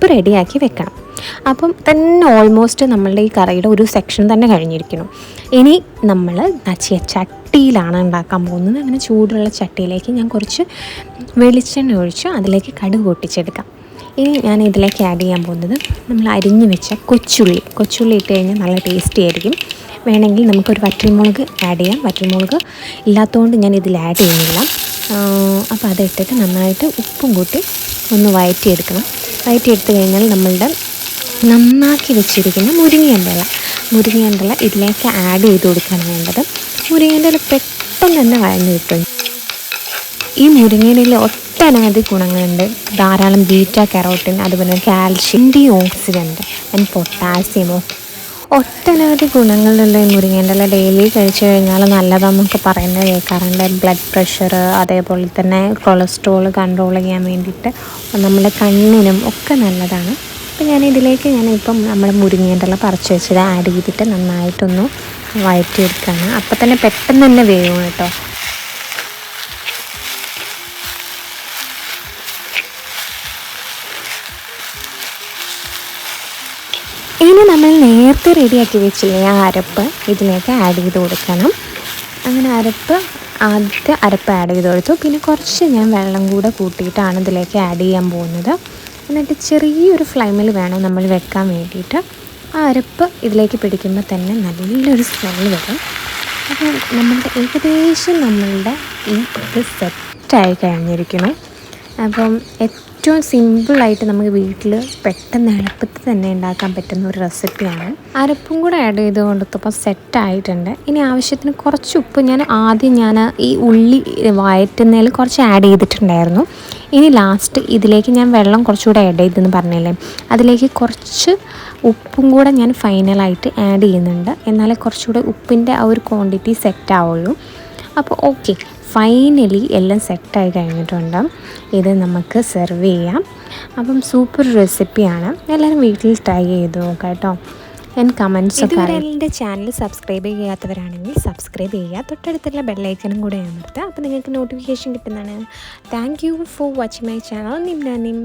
അരപ്പ് റെഡിയാക്കി വെക്കണം. അപ്പം തന്നെ ഓൾമോസ്റ്റ് നമ്മളുടെ ഈ കറിയുടെ ഒരു സെക്ഷൻ തന്നെ കഴിഞ്ഞിരിക്കുന്നു. ഇനി നമ്മൾ ചട്ടിയിലാണ് ഉണ്ടാക്കാൻ പോകുന്നത്. അങ്ങനെ ചൂടുള്ള ചട്ടിയിലേക്ക് ഞാൻ കുറച്ച് വെളിച്ചെണ്ണ ഒഴിച്ച് അതിലേക്ക് കടുക് പൊട്ടിച്ചെടുക്കാം. ഇനി ഞാൻ ഇതിലേക്ക് ആഡ് ചെയ്യാൻ പോകുന്നത് നമ്മൾ അരിഞ്ഞു വെച്ച കൊച്ചുള്ളി ഇട്ട് കഴിഞ്ഞാൽ നല്ല ടേസ്റ്റി ആയിരിക്കും. വേണമെങ്കിൽ നമുക്കൊരു വറ്റൽമുളക് ആഡ് ചെയ്യാം. വറ്റൽമുളക് ഇല്ലാത്തതുകൊണ്ട് ഞാൻ ഇതിൽ ആഡ് ചെയ്യുന്നില്ല. അപ്പോൾ അതിട്ടിട്ട് നന്നായിട്ട് ഉപ്പും കൂട്ടി ഒന്ന് വഴറ്റിയെടുക്കണം. വഴറ്റിയെടുത്ത് കഴിഞ്ഞാൽ നമ്മളുടെ നന്നാക്കി വെച്ചിരിക്കുന്ന മുരിങ്ങേൻ്റെ ഇല ഇതിലേക്ക് ആഡ് ചെയ്ത് കൊടുക്കുകയാണ് വേണ്ടത്. മുരിങ്ങേൻ്റെ ഇല പെട്ടെന്ന് തന്നെ വഴഞ്ഞു കിട്ടും. ഈ മുരിങ്ങയിലയിൽ ഒട്ടനവധി ഗുണങ്ങളുണ്ട്. ധാരാളം ബീറ്റാ കരോട്ടിൻ, അതുപോലെ calcium, antioxidant and potassium, ഒട്ടനവധി ഗുണങ്ങളുള്ള ഈ മുരിങ്ങേൻ്റെ ഇല ഡെയിലി കഴിച്ചു കഴിഞ്ഞാൽ നല്ലതാണെന്നൊക്കെ പറയുന്നത് കേൾക്കാറുണ്ട്. ബ്ലഡ് പ്രഷർ, അതേപോലെ തന്നെ കൊളസ്ട്രോൾ കൺട്രോൾ ചെയ്യാൻ വേണ്ടിയിട്ട്, നമ്മുടെ കണ്ണിനും ഒക്കെ നല്ലതാണ്. അപ്പോൾ ഞാനിപ്പം നമ്മുടെ മുരിങ്ങേൻ്റെ ഇല പറിച്ച് വെച്ചത് ആഡ് ചെയ്തിട്ട് നന്നായിട്ടൊന്ന് വഴറ്റിയെടുക്കുകയാണ്. അപ്പം തന്നെ പെട്ടെന്ന് തന്നെ വേവും കേട്ടോ. ഇനി നമ്മൾ നേരത്തെ റെഡിയാക്കി വെച്ചില്ലേ ആ അരപ്പ് ഇതിലേക്ക് ആഡ് ചെയ്ത് കൊടുക്കണം. അങ്ങനെ അരപ്പ് ആഡ് ചെയ്ത് കൊടുത്തു. പിന്നെ കുറച്ച് ഞാൻ വെള്ളം കൂടെ കൂട്ടിയിട്ടാണ് ഇതിലേക്ക് ആഡ് ചെയ്യാൻ പോകുന്നത്. എന്നിട്ട് ചെറിയൊരു ഫ്ലെയിമിൽ വേണം നമ്മൾ വെക്കാൻ വേണ്ടിയിട്ട്. ആ അരപ്പ് ഇതിലേക്ക് പിടിക്കുമ്പോൾ തന്നെ നല്ലൊരു സ്മെല്ല് വരും. അപ്പോൾ ഏകദേശം നമ്മളുടെ ഈ ഇത് സെറ്റായി കഴിഞ്ഞിരിക്കണം. അപ്പം ഏറ്റവും സിമ്പിളായിട്ട് നമുക്ക് വീട്ടിൽ പെട്ടെന്ന് എളുപ്പത്തിൽ തന്നെ ഉണ്ടാക്കാൻ പറ്റുന്ന ഒരു റെസിപ്പിയാണ്. അരപ്പും കൂടെ ആഡ് ചെയ്ത് കൊടുത്തപ്പോൾ സെറ്റായിട്ടുണ്ട്. ഇനി ആവശ്യത്തിന് കുറച്ച് ഉപ്പ് ആദ്യം ഈ ഉള്ളി വഴറ്റുന്നതിൽ കുറച്ച് ആഡ് ചെയ്തിട്ടുണ്ടായിരുന്നു. ഇനി ലാസ്റ്റ് ഇതിലേക്ക് ഞാൻ വെള്ളം കുറച്ചുകൂടെ ആഡ് ചെയ്തെന്ന് പറഞ്ഞില്ലേ, അതിലേക്ക് കുറച്ച് ഉപ്പും കൂടെ ഞാൻ ഫൈനലായിട്ട് ആഡ് ചെയ്യുന്നുണ്ട്. എന്നാലേ കുറച്ചുകൂടെ ഉപ്പിൻ്റെ ആ ഒരു ക്വാണ്ടിറ്റി സെറ്റ് ആവുള്ളൂ. അപ്പോൾ ഓക്കെ, ഫൈനലി എല്ലാം സെറ്റായി കഴിഞ്ഞിട്ടുണ്ട്. ഇത് നമുക്ക് സെർവ് ചെയ്യാം. അപ്പം സൂപ്പർ റെസിപ്പിയാണ്. എല്ലാവരും വീട്ടിൽ ട്രൈ ചെയ്ത് നോക്കാം കേട്ടോ. ഞാൻ കമൻസൊക്കെ എൻ്റെ ചാനൽ സബ്സ്ക്രൈബ് ചെയ്യാത്തവരാണെങ്കിൽ സബ്സ്ക്രൈബ് ചെയ്യുക. തൊട്ടടുത്തുള്ള ബെല്ലൈക്കനും കൂടെ അമർത്തുക. അപ്പോൾ നിങ്ങൾക്ക് നോട്ടിഫിക്കേഷൻ കിട്ടുന്നതാണ്. Thank you for watching my channel. നിം